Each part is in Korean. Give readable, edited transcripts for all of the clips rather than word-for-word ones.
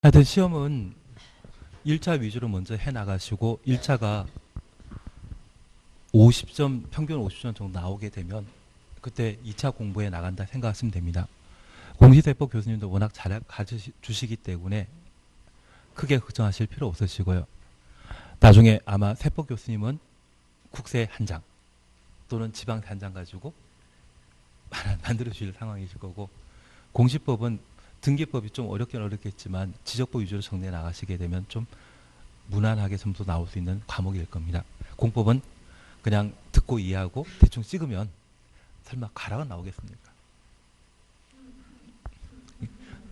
하여튼 시험은 1차 위주로 먼저 해나가시고 1차가 50점, 평균 50점 정도 나오게 되면 그때 2차 공부에 나간다 생각하시면 됩니다. 공시세법 교수님도 워낙 잘 가르쳐주시기 때문에 크게 걱정하실 필요 없으시고요. 나중에 아마 세법 교수님은 국세 한 장 또는 지방세 한 장 가지고 만들어 주실 상황이실 거고, 공시법은 등기법이 좀 어렵긴 어렵겠지만 지적법 위주로 정리해 나가시게 되면 좀 무난하게 점수 나올 수 있는 과목일 겁니다. 공법은 그냥 듣고 이해하고 대충 찍으면 설마 가라가 나오겠습니까?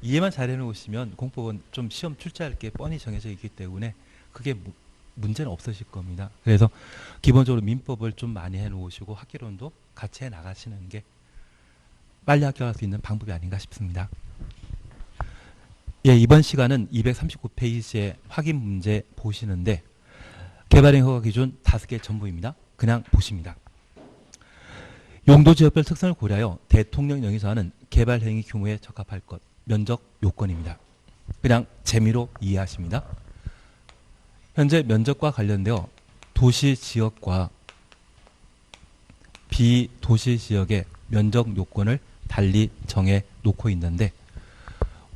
이해만 잘 해놓으시면 공법은 좀 시험 출제할 게 뻔히 정해져 있기 때문에 크게 문제는 없으실 겁니다. 그래서 기본적으로 민법을 좀 많이 해놓으시고 학기론도 같이 해 나가시는 게 빨리 합격할 수 있는 방법이 아닌가 싶습니다. 예, 이번 시간은 239페이지의 확인 문제 보시는데 개발행 허가 기준 5개 전부입니다. 그냥 보십니다. 용도 지역별 특성을 고려하여 대통령령이 정하는 개발 행위 규모에 적합할 것, 면적 요건입니다. 그냥 재미로 이해하십니다. 현재 면적과 관련되어 도시 지역과 비도시 지역의 면적 요건을 달리 정해 놓고 있는데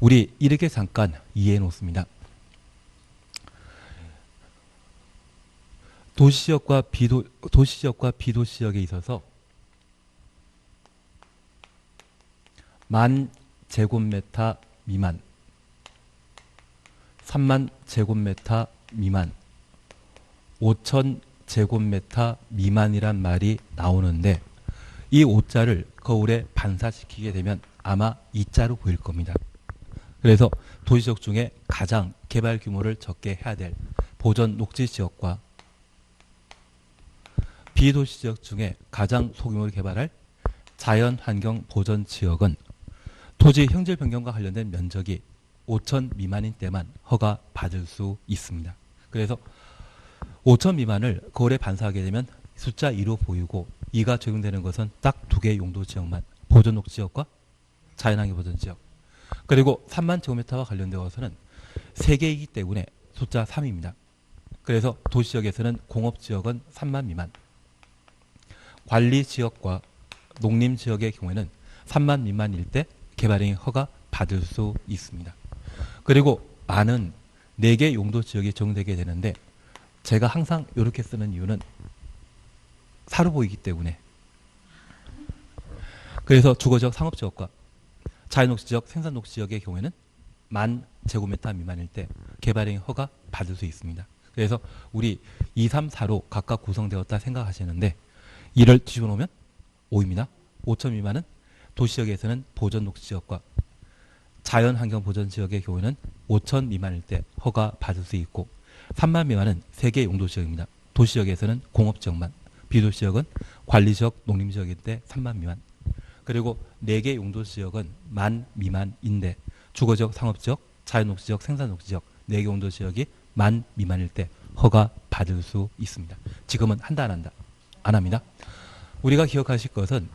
우리 이렇게 잠깐 이해해 놓습니다. 도시지역과 비도시지역에 있어서 10,000 제곱미터 미만, 30,000 제곱미터 미만, 5,000 제곱미터 미만이란 말이 나오는데 이 5자를 거울에 반사시키게 되면 아마 2자로 보일 겁니다. 그래서 도시지역 중에 가장 개발 규모를 적게 해야 될 보전 녹지지역과 비도시지역 중에 가장 소규모로 개발할 자연환경 보전지역은 토지 형질 변경과 관련된 면적이 5,000 미만인 때만 허가 받을 수 있습니다. 그래서 5,000 미만을 거울에 반사하게 되면 숫자 2로 보이고 2가 적용되는 것은 딱 2개의 용도지역만, 보전녹지역과 자연환경 보전지역. 그리고 3만 제곱미터와 관련되어서는 3개이기 때문에 숫자 3입니다. 그래서 도시지역에서는 공업지역은 3만 미만, 관리지역과 농림지역의 경우에는 3만 미만일 때 개발행위 허가 받을 수 있습니다. 그리고 많은 4개 용도지역이 적용되게 되는데 제가 항상 이렇게 쓰는 이유는 사로 보이기 때문에, 그래서 주거지역, 상업지역과 자연녹지지역, 생산녹지지역의 경우에는 10,000 제곱미터 미만일 때 개발행위 허가 받을 수 있습니다. 그래서 우리 2, 3, 4로 각각 구성되었다 생각하시는데 2를 뒤집어 놓으면 5입니다. 5,000 미만은 도시지역에서는 보전녹지지역과 자연환경보전지역의 경우에는 5,000 미만일 때 허가 받을 수 있고 3만 미만은 3개 용도지역입니다. 도시지역에서는 공업지역만, 비도시지역은 관리지역, 농림지역일 때 3만 미만, 그리고 4개 용도지역은 10,000 미만인데 주거지역, 상업지역, 자연녹지지역, 생산녹지지역 4개 용도지역이 10,000 미만일 때 허가 받을 수 있습니다. 지금은 한다 안 한다? 안 합니다. 우리가 기억하실 것은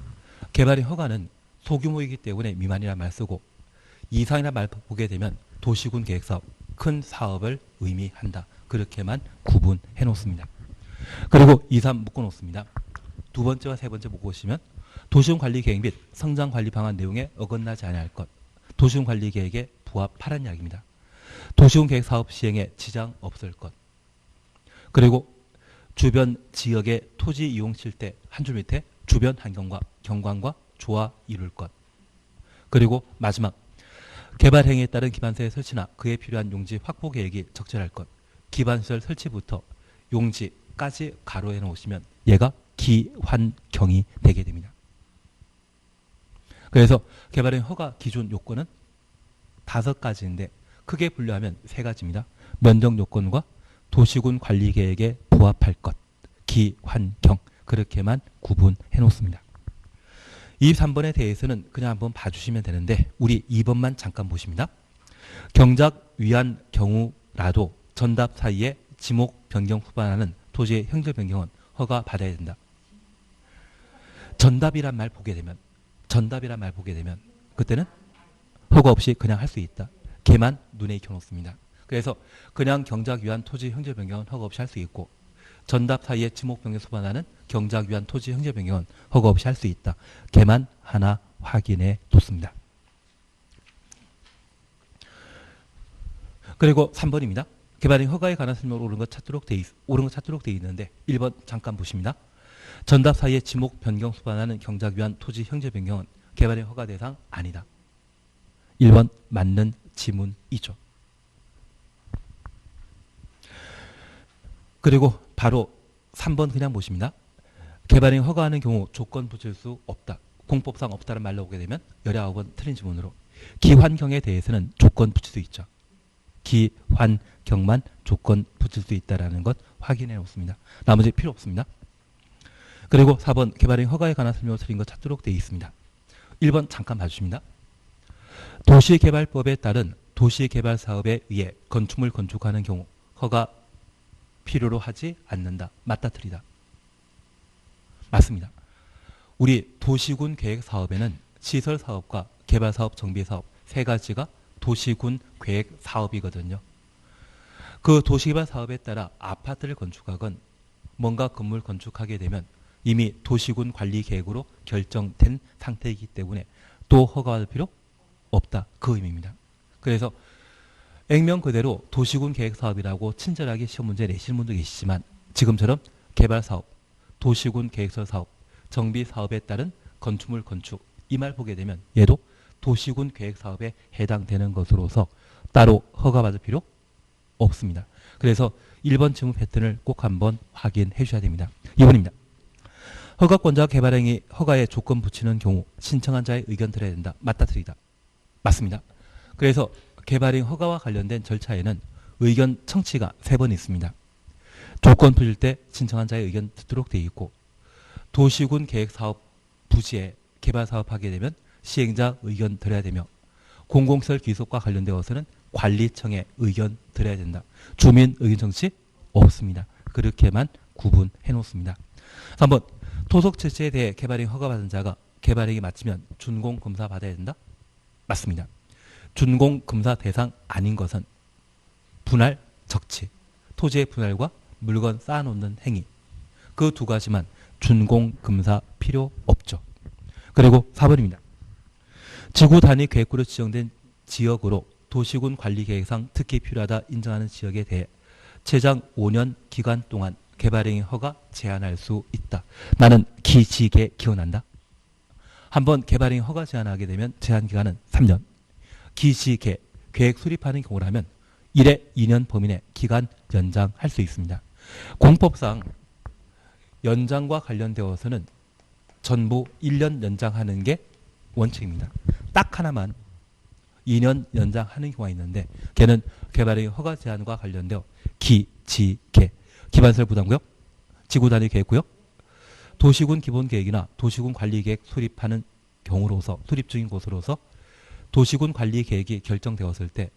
개발의 허가는 소규모이기 때문에 미만이라는 말 쓰고 이상이라는 말 보게 되면 도시군 계획사업, 큰 사업을 의미한다. 그렇게만 구분해 놓습니다. 그리고 2, 3 묶어 놓습니다. 두 번째와 세 번째 보고 오시면 도시군 관리 계획 및 성장 관리 방안 내용에 어긋나지 아니할 것, 도시군 관리 계획에 부합하라는 이야기입니다. 도시군 계획 사업 시행에 지장 없을 것, 그리고 주변 지역의 토지 이용 실태 한 줄 밑에 주변 환경과 경관과 조화 이룰 것, 그리고 마지막 개발 행위에 따른 기반시설 설치나 그에 필요한 용지 확보 계획이 적절할 것, 기반시설 설치부터 용지까지 가로해 놓으시면 얘가 기환경이 되게 됩니다. 그래서 개발행 허가 기준 요건은 5가지인데 크게 분류하면 3가지입니다. 면적 요건과 도시군 관리 계획에 부합할 것, 기환경, 그렇게만 구분해 놓습니다. 23번에 대해서는 그냥 한번 봐주시면 되는데 우리 2번만 잠깐 보십니다. 경작 위한 경우라도 전답 사이에 지목 변경 후반하는 토지의 형질 변경은 허가 받아야 된다. 전답이란 말 보게 되면 그때는 허가 없이 그냥 할 수 있다. 걔만 눈에 익혀놓습니다. 그래서 그냥 경작 위한 토지 형질 변경은 허가 없이 할 수 있고 전답 사이에 지목 변경 소반하는 경작 위한 토지 형질 변경은 허가 없이 할 수 있다. 걔만 하나 확인해 뒀습니다. 그리고 3번입니다. 개발행 허가에 관한 설명을 옳은 것 찾도록 돼 있는데 1번 잠깐 보십니다. 전답 사이에 지목 변경 소반하는 경작 위한 토지 형질 변경은 개발행 허가 대상 아니다. 1번 맞는 지문이죠. 그리고 바로 3번 그냥 보십니다. 개발행 허가하는 경우 조건 붙일 수 없다. 공법상 없다는 말로 오게 되면 19번 틀린 지문으로 기환경에 대해서는 조건 붙일 수 있죠. 기환경만 조건 붙일 수 있다는 것 확인해 놓습니다. 나머지 필요 없습니다. 그리고 4번 개발행 허가에 관한 설명을 드린 것 찾도록 되어 있습니다. 1번 잠깐 봐주십니다. 도시개발법에 따른 도시개발 사업에 의해 건축물 건축하는 경우 허가 필요로 하지 않는다. 맞다 틀리다. 맞습니다. 우리 도시군 계획 사업에는 시설 사업과 개발 사업, 정비 사업 세 가지가 도시군 계획 사업이거든요. 그 도시개발 사업에 따라 아파트를 건축하건 뭔가 건물 건축하게 되면 이미 도시군 관리 계획으로 결정된 상태이기 때문에 또 허가할 필요 없다. 그 의미입니다. 그래서 액면 그대로 도시군 계획 사업이라고 친절하게 시험 문제 내시는 분도 계시지만 지금처럼 개발 사업, 도시군 계획설 사업, 정비 사업에 따른 건축물 건축 이 말 보게 되면 얘도 도시군 계획 사업에 해당되는 것으로서 따로 허가받을 필요 없습니다. 그래서 1번 지문 패턴을 꼭 한번 확인해 주셔야 됩니다. 2번입니다. 허가권자가 개발행위 허가에 조건 붙이는 경우 신청한 자의 의견 들어야 된다. 맞다 틀리다. 맞습니다. 그래서 개발행 허가와 관련된 절차에는 의견 청취가 3번 있습니다. 조건 붙일 때 신청한 자의 의견 듣도록 되어 있고 도시군 계획사업 부지에 개발사업하게 되면 시행자 의견 들어야 되며 공공시설 기속과 관련되어서는 관리청의 의견 들어야 된다. 주민 의견 청취 없습니다. 그렇게만 구분해 놓습니다. 3번 토속 채취에 대해 개발행 허가받은 자가 개발행위 마치면 준공검사 받아야 된다. 맞습니다. 준공검사 대상 아닌 것은 분할 적치, 토지의 분할과 물건 쌓아놓는 행위 그 두 가지만 준공검사 필요 없죠. 그리고 4번입니다. 지구 단위 계획구로 지정된 지역으로 도시군 관리계획상 특히 필요하다 인정하는 지역에 대해 최장 5년 기간 동안 개발행위 허가 제한할 수 있다. 나는 기지개 기억난다. 한번 개발행위 허가 제한하게 되면 제한기간은 3년. 기지개 계획 수립하는 경우라면 1회 2년 범위 내 기간 연장할 수 있습니다. 공법상 연장과 관련되어서는 전부 1년 연장하는 게 원칙입니다. 딱 하나만 2년 연장하는 경우가 있는데 걔는 개발행위 허가 제한과 관련되어 기지개 기반시설 부담구역, 지구단위 계획구역, 도시군 기본계획이나 도시군 관리계획 수립하는 경우로서 수립 중인 곳으로서 도시군 관리계획이 결정되었을 때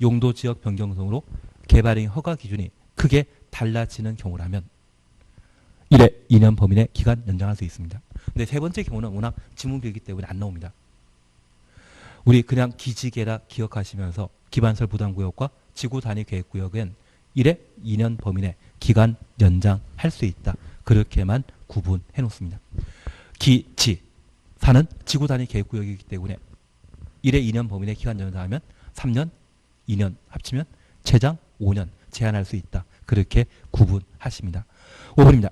용도지역 변경 등으로 개발행위 허가 기준이 크게 달라지는 경우라면 1회 2년 범위 내 기간 연장할 수 있습니다. 근데 세 번째 경우는 워낙 지문비이기 때문에 안 나옵니다. 우리 그냥 기지개라 기억하시면서 기반시설 부담구역과 지구단위 계획구역은 1회 2년 범위 내 기간 연장할 수 있다. 그렇게만 구분해 놓습니다. 기지 사는 지구단위 계획구역이기 때문에 1회 2년 범위 내 기간 연장하면 3년, 2년 합치면 최장 5년 제한할 수 있다. 그렇게 구분하십니다. 5번입니다.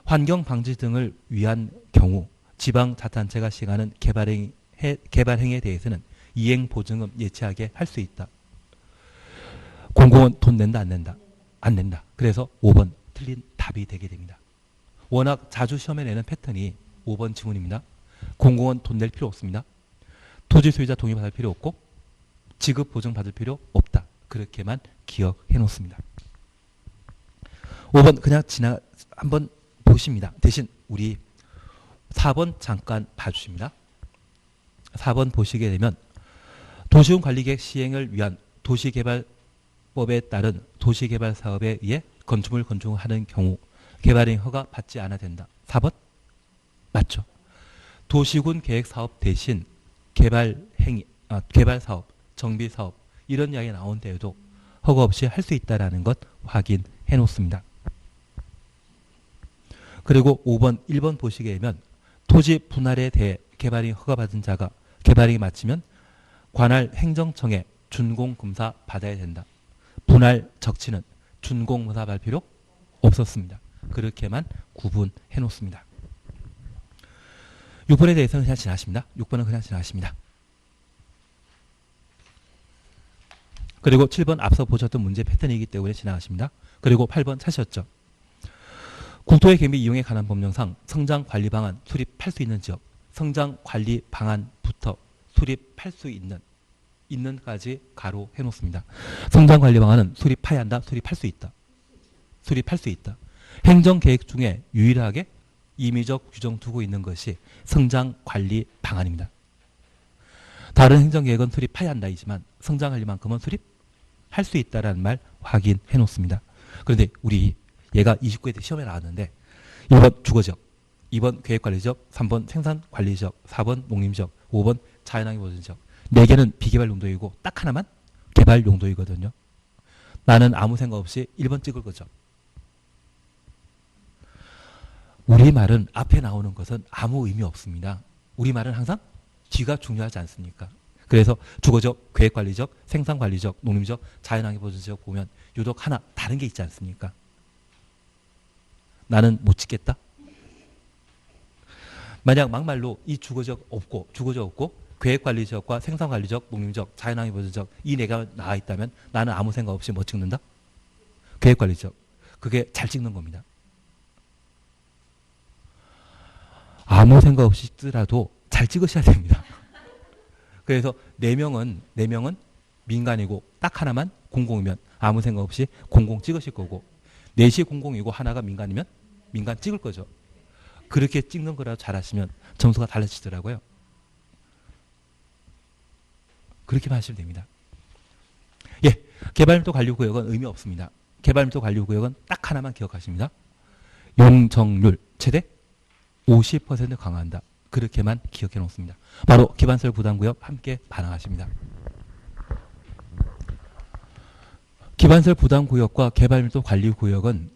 환경방지 등을 위한 경우 지방자치단체가 시행하는 개발행위에 대해서는 이행보증금 예치하게 할 수 있다. 공공은 돈 낸다 안 낸다? 안 낸다. 그래서 5번 틀린 답이 되게 됩니다. 워낙 자주 시험에 내는 패턴이 5번 지문입니다. 공공은 돈 낼 필요 없습니다. 토지 소유자 동의 받을 필요 없고 지급 보증 받을 필요 없다. 그렇게만 기억해 놓습니다. 5번 그냥 한번 보십니다. 대신 우리 4번 잠깐 봐주십니다. 4번 보시게 되면 도시군 관리계획 시행을 위한 도시개발법에 따른 도시개발 사업에 의해 건축물 건축하는 경우 개발행위 허가 받지 않아야 된다. 4번 맞죠? 도시군 계획 사업 대신 개발 사업, 정비 사업 이런 이야기 나온 데에도 허가 없이 할 수 있다는 것 확인해 놓습니다. 그리고 5번, 1번 보시게 되면 토지 분할에 대해 개발이 허가받은 자가 개발이 마치면 관할 행정청에 준공검사 받아야 된다. 분할 적치는 준공검사 받을 필요 없었습니다. 그렇게만 구분해 놓습니다. 6번에 대해서는 그냥 지나십니다. 6번은 그냥 지나십니다. 그리고 7번 앞서 보셨던 문제 패턴이기 때문에 지나가십니다. 그리고 8번 찾으셨죠. 국토의 개미 이용에 관한 법령상 성장관리 방안 수립할 수 있는 지역, 성장관리 방안부터 수립할 수 있는까지 가로 해놓습니다. 성장관리 방안은 수립해야 한다, 수립할 수 있다. 수립할 수 있다. 행정계획 중에 유일하게 임의적 규정 두고 있는 것이 성장관리 방안입니다. 다른 행정계획은 수립해야 한다이지만 성장관리만큼은 수립할 수 있다라는 말 확인해 놓습니다. 그런데 우리 얘가 29회 때 시험에 나왔는데 1번 주거지역, 2번 계획관리지역, 3번 생산관리지역, 4번 농림지역, 5번 자연환경보전지역 4개는 비개발 용도이고 딱 하나만 개발 용도이거든요. 나는 아무 생각 없이 1번 찍을 거죠. 우리말은 앞에 나오는 것은 아무 의미 없습니다. 우리말은 항상 뒤가 중요하지 않습니까? 그래서 주거지역, 계획관리지역, 생산관리지역, 농림지역, 자연환경보전지역 보면 유독 하나 다른 게 있지 않습니까? 나는 못 찍겠다? 만약 막말로 이 주거지역 없고 계획관리지역과 생산관리지역, 농림지역, 자연환경보전지역 이 4개가 나와 있다면 나는 아무 생각 없이 뭐 찍는다? 계획관리지역. 그게 잘 찍는 겁니다. 아무 생각 없이 찍더라도 잘 찍으셔야 됩니다. 그래서 4명은 민간이고 딱 하나만 공공이면 아무 생각 없이 공공 찍으실 거고 4시 공공이고 하나가 민간이면 민간 찍을 거죠. 그렇게 찍는 거라도 잘하시면 점수가 달라지더라고요. 그렇게만 하시면 됩니다. 예, 개발밀도 관리구역은 의미 없습니다. 개발밀도 관리구역은 딱 하나만 기억하십니다. 용적률 최대 50% 강화한다. 그렇게만 기억해 놓습니다. 바로 기반시설 부담구역 함께 반항하십니다. 기반시설 부담구역과 개발밀도 관리구역은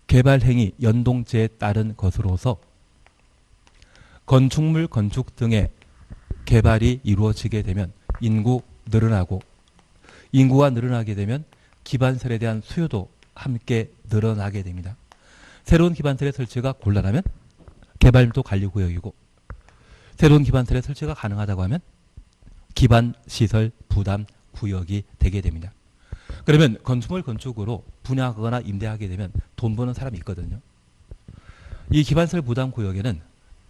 개발행위 연동제에 따른 것으로서 건축물 건축 등의 개발이 이루어지게 되면 인구가 늘어나게 되면 기반시설에 대한 수요도 함께 늘어나게 됩니다. 새로운 기반시설의 설치가 곤란하면 개발밀도 관리구역이고 새로운 기반시설의 설치가 가능하다고 하면 기반시설 부담구역이 되게 됩니다. 그러면 건축물 건축으로 분양하거나 임대하게 되면 돈 버는 사람이 있거든요. 이 기반시설 부담구역에는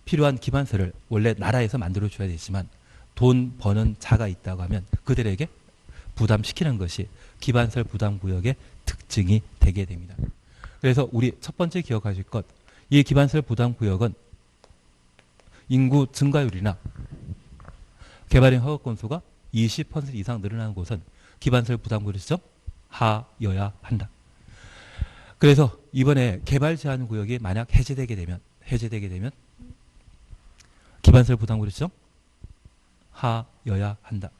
필요한 기반시설을 원래 나라에서 만들어줘야 되지만 돈 버는 자가 있다고 하면 그들에게 부담시키는 것이 기반시설 부담구역의 특징이 되게 됩니다. 그래서 우리 첫 번째 기억하실 것, 이 기반시설 부담구역은 인구 증가율이나 개발행 허가 건수가 20% 이상 늘어나는 곳은 기반시설 부담구역을 지정하여야 한다. 그래서 이번에 개발 제한 구역이 만약 해제되게 되면 기반시설 부담구역을 지정하여야 한다.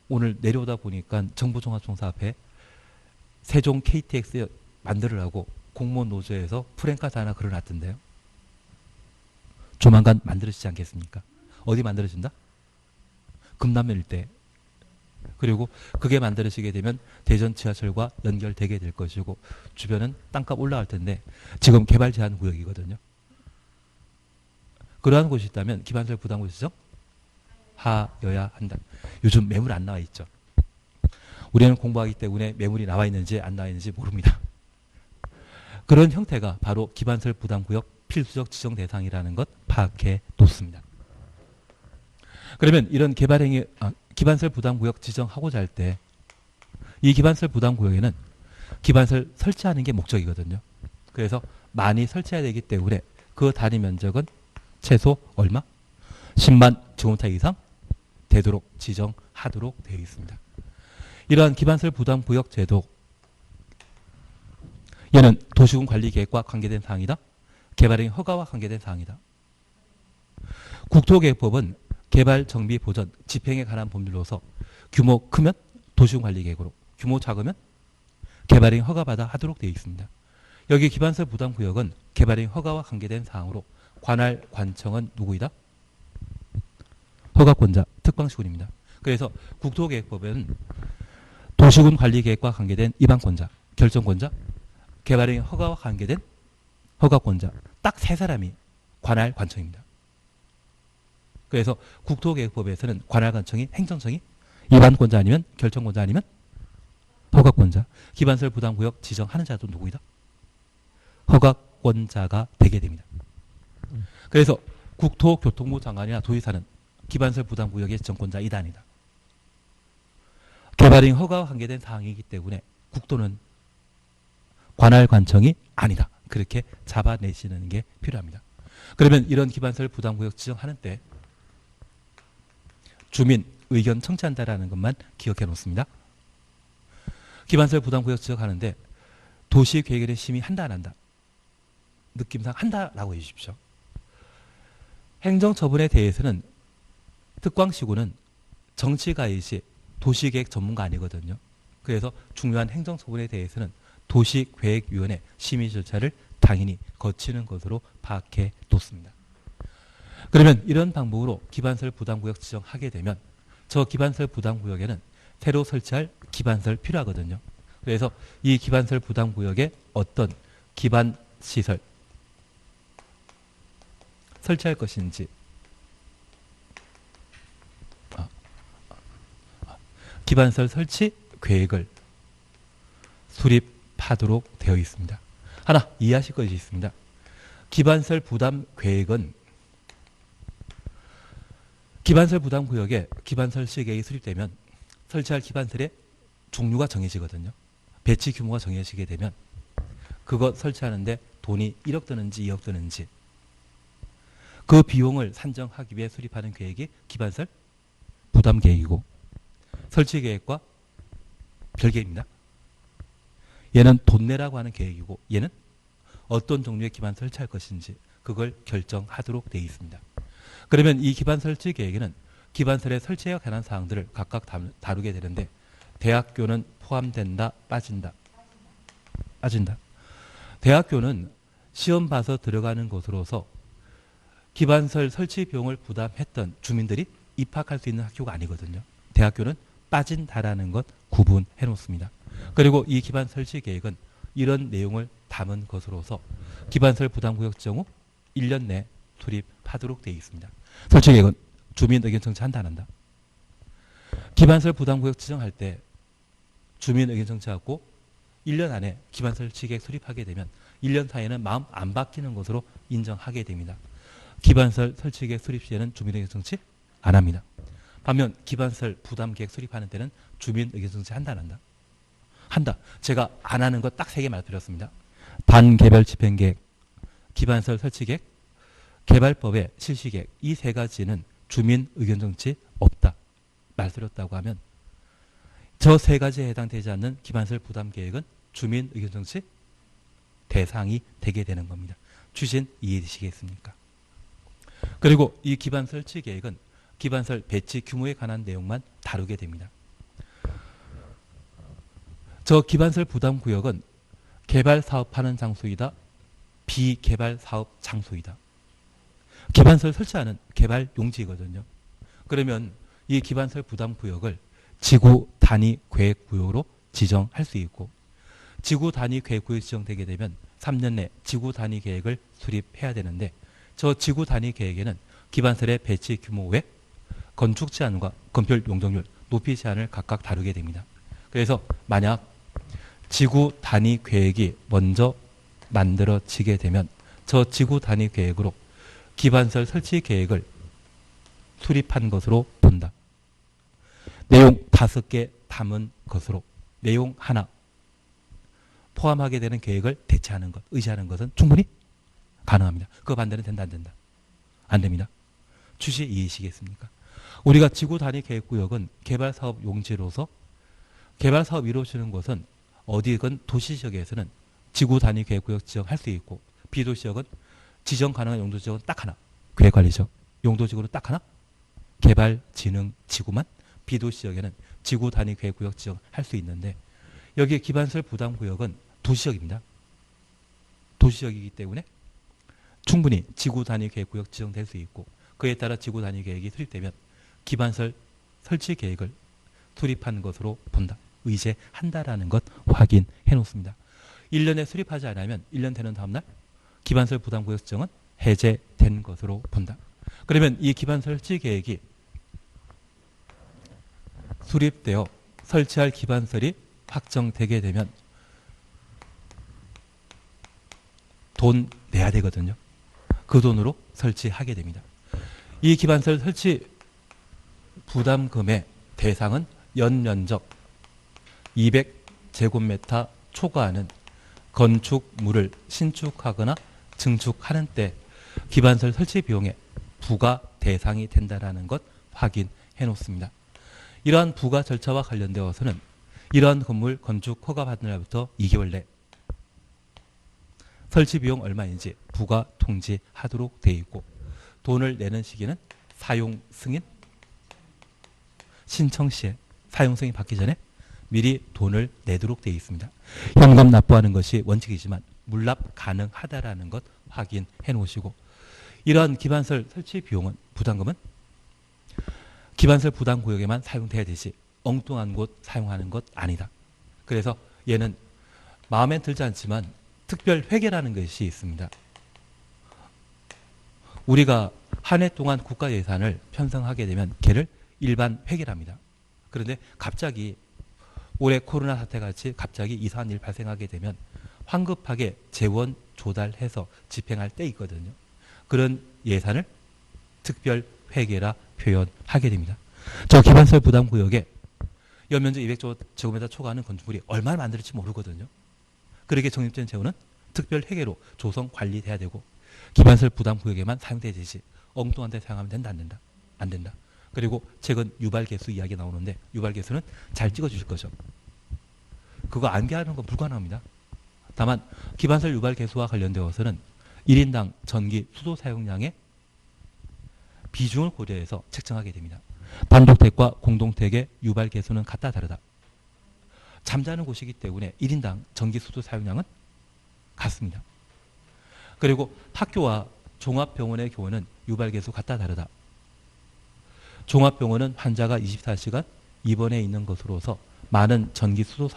오늘 내려오다 보니까 정부종합청사 앞에 세종 KTX 만들으라고 공무원 노조에서 프랭카드 하나 걸어놨던데요. 조만간 만들어지지 않겠습니까? 어디 만들어진다? 금남면 일대. 그리고 그게 만들어지게 되면 대전 지하철과 연결되게 될 것이고 주변은 땅값 올라갈 텐데 지금 개발 제한 구역이거든요. 그러한 곳이 있다면 기반시설 부담구역 지정하여야 한다. 요즘 매물 안 나와 있죠. 우리는 공부하기 때문에 매물이 나와 있는지 안 나와 있는지 모릅니다. 그런 형태가 바로 기반시설 부담구역 필수적 지정 대상이라는 것 파악해 놓습니다. 그러면 이런 기반시설 부담구역 지정하고자 할 때 이 기반시설 부담구역에는 기반시설 설치하는 게 목적이거든요. 그래서 많이 설치해야 되기 때문에 그 단위 면적은 최소 얼마? 10만 제곱미터 이상 되도록 지정하도록 되어 있습니다. 이러한 기반시설 부담구역 제도 얘는 도시군 관리계획과 관계된 사항이다. 개발행위 허가와 관계된 사항이다. 국토계획법은 개발, 정비, 보전, 집행에 관한 법률로서 규모 크면 도시군관리계획으로, 규모 작으면 개발행위 허가받아 하도록 되어 있습니다. 여기 기반설 부담구역은 개발행위 허가와 관계된 사항으로 관할 관청은 누구이다? 허가권자, 특방시군입니다. 그래서 국토계획법에는 도시군 관리계획과 관계된 입안권자, 결정권자, 개발행위 허가와 관계된 허가권자, 딱 세 사람이 관할 관청입니다. 그래서 국토계획법에서는 관할 관청이 행정청이 입안권자 아니면 결정권자 아니면 허가권자, 기반설 부담구역 지정하는 자도 누구이다? 허가권자가 되게 됩니다. 그래서 국토교통부 장관이나 도지사는 기반설 부담구역의 지정권자이다 아니다. 개발행위 허가와 관계된 사항이기 때문에 국토는 관할 관청이 아니다. 그렇게 잡아내시는 게 필요합니다. 그러면 이런 기반설 부담구역 지정하는 때 주민 의견 청취한다라는 것만 기억해 놓습니다. 기반설 부담구역 지정하는데 도시계획에 심의한다 안 한다? 느낌상 한다라고 해주십시오. 행정처분에 대해서는 특광시군은 정치가이시 도시계획 전문가 아니거든요. 그래서 중요한 행정처분에 대해서는 도시계획위원회 심의 절차를 당연히 거치는 것으로 파악해 놓습니다. 그러면 이런 방법으로 기반설 부담구역 지정하게 되면 저 기반설 부담구역에는 새로 설치할 기반설 필요하거든요. 그래서 이 기반설 부담구역에 어떤 기반시설 설치할 것인지 기반설 설치 계획을 수립하도록 되어 있습니다. 하나 이해하실 것이 있습니다. 기반설 부담 계획은 기반설 부담구역에 기반설 시계획이 수립되면 설치할 기반설의 종류가 정해지거든요. 배치 규모가 정해지게 되면 그것 설치하는데 돈이 1억 드는지 2억 드는지 그 비용을 산정하기 위해 수립하는 계획이 기반설 부담 계획이고 설치 계획과 별개입니다. 얘는 돈 내라고 하는 계획이고 얘는 어떤 종류의 기반 설치할 것인지 그걸 결정하도록 되어 있습니다. 그러면 이 기반 설치 계획에는 기반설의 설치에 관한 사항들을 각각 다루게 되는데 대학교는 포함된다, 빠진다. 대학교는 시험 봐서 들어가는 곳으로서 기반설 설치 비용을 부담했던 주민들이 입학할 수 있는 학교가 아니거든요. 대학교는 빠진다라는 것 구분해 놓습니다. 그리고 이 기반 설치 계획은 이런 내용을 담은 것으로서 기반설 부담구역 지정 후 1년 내 수립하도록 되어 있습니다. 설치 계획은 주민 의견 청취한다 안 한다? 기반설 부담구역 지정할 때 주민 의견 청취하고 1년 안에 기반설 설치 계획 수립하게 되면 1년 사이에는 마음 안 바뀌는 것으로 인정하게 됩니다. 기반설 설치 계획 수립 시에는 주민 의견 청취 안 합니다. 반면 기반설 부담 계획 수립하는 때는 주민 의견 청취 한다 안 한다? 한다. 제가 안 하는 것 딱 3개 말드렸습니다. 단개별 집행계획, 기반설 설치계획, 개발법의 실시계획 이 3가지는 주민 의견 정치 없다. 말드렸다고 하면 저 3가지에 해당되지 않는 기반설 부담계획은 주민 의견 정치 대상이 되게 되는 겁니다. 추진 이해되시겠습니까? 그리고 이 기반 설치 계획은 기반설 배치 규모에 관한 내용만 다루게 됩니다. 저 기반설 부담 구역은 개발 사업하는 장소이다. 비개발 사업 장소이다. 기반설 설치하는 개발 용지이거든요. 그러면 이 기반설 부담 구역을 지구 단위 계획 구역으로 지정할 수 있고 지구 단위 계획 구역이 지정되게 되면 3년 내 지구 단위 계획을 수립해야 되는데 저 지구 단위 계획에는 기반설의 배치 규모 외 건축 제한과 건폐율 용적률 높이 제한을 각각 다루게 됩니다. 그래서 만약 지구 단위 계획이 먼저 만들어지게 되면 저 지구 단위 계획으로 기반설 설치 계획을 수립한 것으로 본다. 내용 5개 담은 것으로 내용 하나 포함하게 되는 계획을 대체하는 것, 의지하는 것은 충분히 가능합니다. 그 반대는 된다, 안 된다? 안 됩니다. 취지 이해하시겠습니까? 우리가 지구 단위 계획구역은 개발사업 용지로서 개발사업 이루어지는 곳은 어디건 도시지역에서는 지구 단위 계획구역 지정할 수 있고 비도시지역은 지정 가능한 용도 지역은 딱 하나. 계획관리지역. 용도지구는 딱 하나. 개발진흥지구만 비도시지역에는 지구 단위 계획구역 지정할 수 있는데 여기에 기반시설 부담구역은 도시지역입니다. 도시지역이기 때문에 충분히 지구 단위 계획구역 지정될 수 있고 그에 따라 지구 단위 계획이 수립되면 기반시설 설치 계획을 수립하는 것으로 본다. 의제한다라는 것 확인해 놓습니다. 1년에 수립하지 않으면 1년 되는 다음날 기반시설 부담구역 지정은 해제된 것으로 본다. 그러면 이 기반시설 설치 계획이 수립되어 설치할 기반시설이 확정되게 되면 돈 내야 되거든요. 그 돈으로 설치하게 됩니다. 이 기반시설 설치 부담금의 대상은 연면적 200제곱미터 초과하는 건축물을 신축하거나 증축하는 때 기반시설 설치 비용에 부과 대상이 된다는 것 확인해 놓습니다. 이러한 부과 절차와 관련되어서는 이러한 건물 건축 허가 받은 날부터 2개월 내 설치 비용 얼마인지 부과 통지하도록 되어 있고 돈을 내는 시기는 사용 승인 신청 시에 사용 승인 받기 전에 미리 돈을 내도록 되어 있습니다. 현금 납부하는 것이 원칙이지만 물납 가능하다라는 것 확인해 놓으시고 이러한 기반시설 설치 비용은 부담금은 기반시설 부담구역에만 사용돼야 되지 엉뚱한 곳 사용하는 것 아니다. 그래서 얘는 마음에 들지 않지만 특별 회계라는 것이 있습니다. 우리가 한 해 동안 국가 예산을 편성하게 되면 걔를 일반 회계랍니다. 그런데 갑자기 올해 코로나 사태 같이 갑자기 이상한 일 발생하게 되면 황급하게 재원 조달해서 집행할 때 있거든요. 그런 예산을 특별 회계라 표현하게 됩니다. 저 기반시설 부담구역에 연면적 200제곱미터 초과하는 건축물이 얼마나 만들어질지 모르거든요. 그렇게 적립된 재원은 특별 회계로 조성 관리돼야 되고 기반시설 부담구역에만 사용돼야 되지 엉뚱한 데 사용하면 된다 안 된다? 안 된다. 그리고 최근 유발개수 이야기 나오는데 유발개수는 잘 찍어주실 거죠. 그거 암기하는 건 불가능합니다. 다만 기반시설 유발개수와 관련되어서는 1인당 전기 수도 사용량의 비중을 고려해서 책정하게 됩니다. 단독택과 공동택의 유발개수는 같다 다르다. 잠자는 곳이기 때문에 1인당 전기 수도 사용량은 같습니다. 그리고 학교와 종합병원의 경우는 유발개수 같다 다르다. 종합병원은 환자가 24시간 입원해 있는 것으로서 많은 전기 수도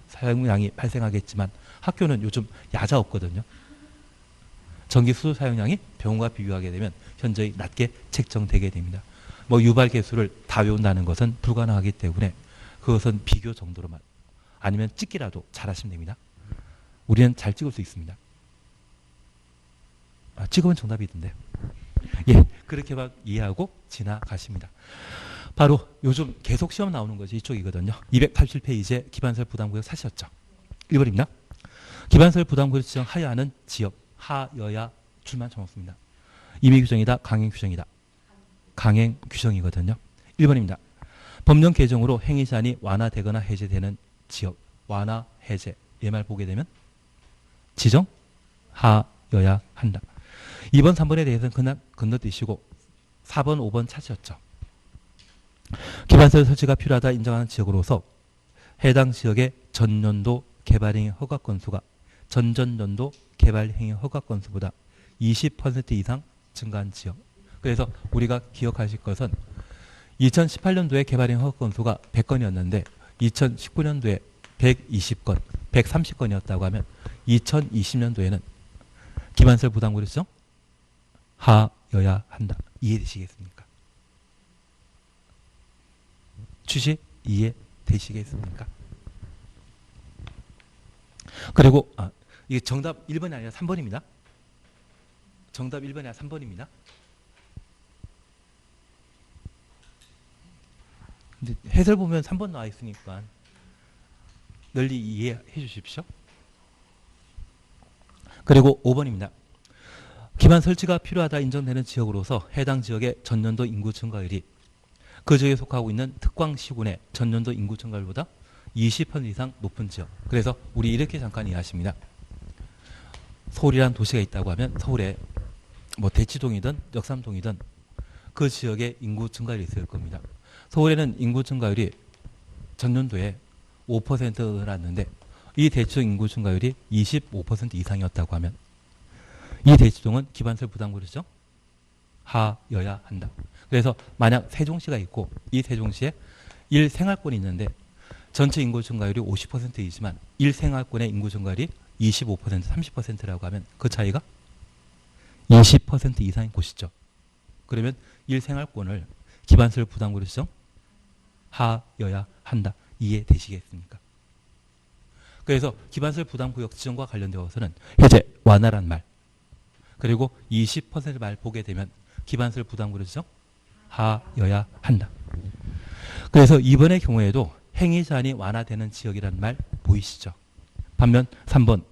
사용량이 발생하겠지만 학교는 요즘 야자 없거든요. 전기 수도 사용량이 병원과 비교하게 되면 현저히 낮게 책정되게 됩니다. 뭐 유발개수를 다 외운다는 것은 불가능하기 때문에 그것은 비교 정도로만 아니면 찍기라도 잘하시면 됩니다. 우리는 잘 찍을 수 있습니다. 찍으면 정답이던데. 예, 그렇게만 이해하고 지나가십니다. 바로 요즘 계속 시험 나오는 것이 이쪽이거든요. 287페이지에 기반시설 부담구역 사시였죠. 1번입니다. 기반시설 부담구역 지정 하여야 하는 지역 하여야 줄만 쳐놓습니다. 임의 규정이다 강행 규정이다. 강행 규정이거든요. 1번입니다. 법령 개정으로 행위 제한이 완화되거나 해제되는 지역 완화 해제 이 말 보게 되면 지정하여야 한다. 2번 3번에 대해서는 그냥 건너뛰시고 4번 5번 찾으셨죠. 기반시설 설치가 필요하다 인정하는 지역으로서 해당 지역의 전년도 개발행위 허가 건수가 전전년도 개발행위 허가 건수보다 20% 이상 증가한 지역. 그래서 우리가 기억하실 것은 2018년도에 개발행위 허가 건수가 100건이었는데 2019년도에 120건, 130건이었다고 하면 2020년도에는 기반시설 부담구역 지정 하여야 한다. 이해되시겠습니까? 취지 이해되시겠습니까? 그리고 이게 정답 1번이 아니라 3번입니다. 정답 1번이 아니라 3번입니다. 근데 해설 보면 3번 나와 있으니까 널리 이해해 주십시오. 그리고 5번입니다. 기반 설치가 필요하다 인정되는 지역으로서 해당 지역의 전년도 인구 증가율이 그 지역에 속하고 있는 특광시군의 전년도 인구 증가율보다 20% 이상 높은 지역. 그래서 우리 이렇게 잠깐 이해하십니다. 서울이라는 도시가 있다고 하면 서울에 뭐 대치동이든 역삼동이든 그 지역에 인구 증가율이 있을 겁니다. 서울에는 인구 증가율이 전년도에 5%였는데 이 대치동 인구 증가율이 25% 이상이었다고 하면 이 대치동은 기반세 부담구리죠. 하여야 한다. 그래서 만약 세종시가 있고 이 세종시에 1생활권이 있는데 전체 인구 증가율이 50%이지만 1생활권의 인구 증가율이 25%, 30%라고 하면 그 차이가 20% 이상인 곳이죠. 그러면 1생활권을 기반세 부담구로 지정 하여야 한다. 이해되시겠습니까? 그래서 기반세 부담구역 지정과 관련되어서는 해제 완화란 말 그리고 20% 말 보게 되면 기반세 부담구로 지정 하여야 한다. 그래서 이번의 경우에도 행위 제한이 완화되는 지역이라는 말 보이시죠? 반면 3번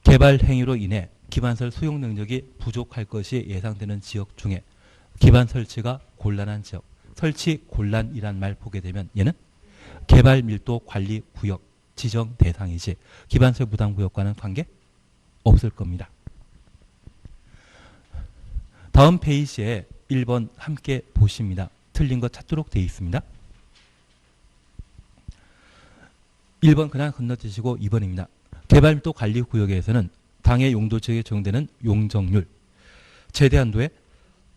개발 행위로 인해 기반설 수용 능력이 부족할 것이 예상되는 지역 중에 기반 설치가 곤란한 지역, 설치 곤란이란 말 보게 되면 얘는 개발 밀도 관리 구역 지정 대상이지 기반설 부담 구역과는 관계 없을 겁니다. 다음 페이지에 1번 함께 보십니다. 틀린 거 찾도록 되어 있습니다. 1번 그냥 건너뛰시고 2번입니다. 개발밀도 관리구역에서는 당해 용도 지역에 적용되는 용적률 최대한도의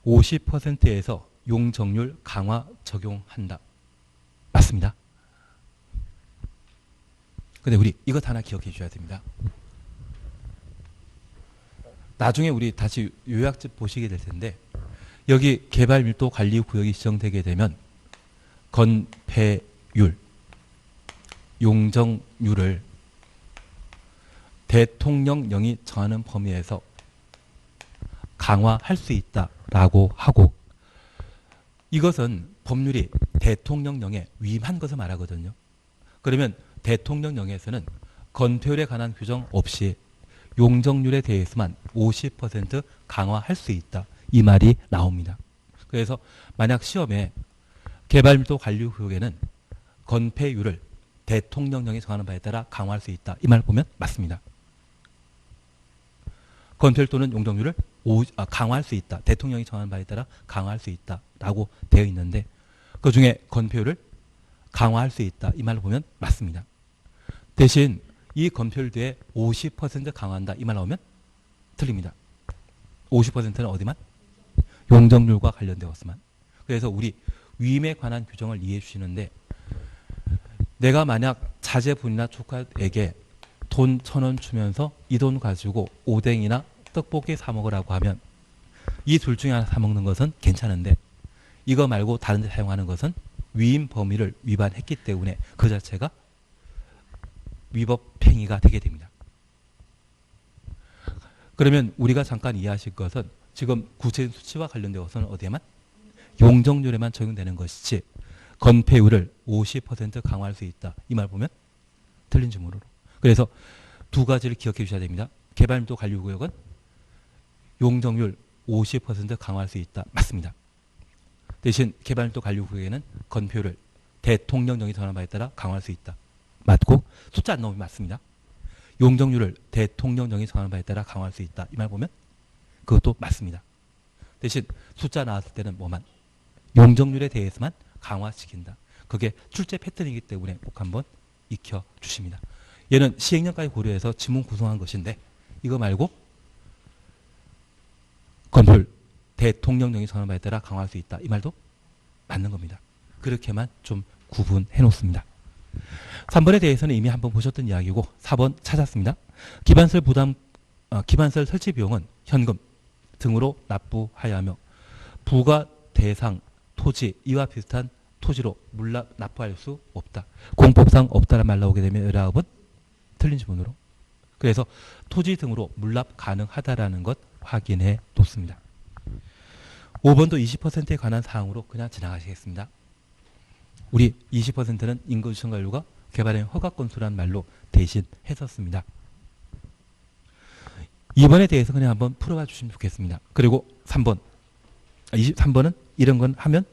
50%에서 용적률 강화 적용한다. 맞습니다. 근데 우리 이것 하나 기억해 주셔야 됩니다. 나중에 우리 다시 요약집 보시게 될 텐데 여기 개발밀도 관리구역이 지정되게 되면 건폐율, 용적률을 대통령령이 정하는 범위에서 강화할 수 있다라고 하고 이것은 법률이 대통령령에 위임한 것을 말하거든요. 그러면 대통령령에서는 건폐율에 관한 규정 없이 용적률에 대해서만 50% 강화할 수 있다. 이 말이 나옵니다. 그래서 만약 시험에 개발밀도 관리구역에는 건폐율을 대통령령이 정하는 바에 따라 강화할 수 있다. 이 말 보면 맞습니다. 건폐율 또는 용적률을 강화할 수 있다. 대통령이 정하는 바에 따라 강화할 수 있다라고 되어 있는데 그 중에 건폐율을 강화할 수 있다. 이 말을 보면 맞습니다. 대신 이 건폐율 뒤에 50% 강화한다. 이 말 나오면 틀립니다. 50%는 어디만? 용적률과 관련되었으만. 그래서 우리 위임에 관한 규정을 이해해 주시는데 내가 만약 자제분이나 조카에게 돈 1,000원 주면서 이 돈 가지고 오뎅이나 떡볶이 사 먹으라고 하면 이 둘 중에 하나 사 먹는 것은 괜찮은데 이거 말고 다른 데 사용하는 것은 위임 범위를 위반했기 때문에 그 자체가 위법 행위가 되게 됩니다. 그러면 우리가 잠깐 이해하실 것은 지금 구체적인 수치와 관련되어서는 어디에만? 용적률에만 적용되는 것이지 건폐율을 50% 강화할 수 있다. 이 말 보면 틀린 주문으로. 그래서 두 가지를 기억해 주셔야 됩니다. 개발밀도 관리구역은 용적률 50% 강화할 수 있다. 맞습니다. 대신 개발밀도 관리구역에는 건폐율을 대통령령이 정하는 바에 따라 강화할 수 있다. 맞고 숫자 안 나오면 맞습니다. 용적률을 대통령령이 정하는 바에 따라 강화할 수 있다. 이 말 보면 그것도 맞습니다. 대신 숫자 나왔을 때는 뭐만? 용적률에 대해서만 강화시킨다. 그게 출제 패턴이기 때문에 꼭 한번 익혀 주십니다. 얘는 시행령까지 고려해서 지문 구성한 것인데 이거 말고 건폐율 대통령령이 정하는 바에 따라 강화할 수 있다. 이 말도 맞는 겁니다. 그렇게만 좀 구분해 놓습니다. 3번에 대해서는 이미 한번 보셨던 이야기고 4번 찾았습니다. 기반설 설치 비용은 현금 등으로 납부하여야 하며 부가 대상 토지 이와 비슷한 토지로 물납 납부할 수 없다. 공법상 없다란 말 나오게 되면 의라합은 틀린 지문으로. 그래서 토지 등으로 물납 가능하다라는 것 확인해 놓습니다. 5번도 20%에 관한 사항으로 그냥 지나가시겠습니다. 우리 20%는 인구 증가율과 개발의 허가 건수라는 말로 대신 했었습니다. 2번에 대해서 그냥 한번 풀어봐 주시면 좋겠습니다. 그리고 3번. 23번은 이런 건 하면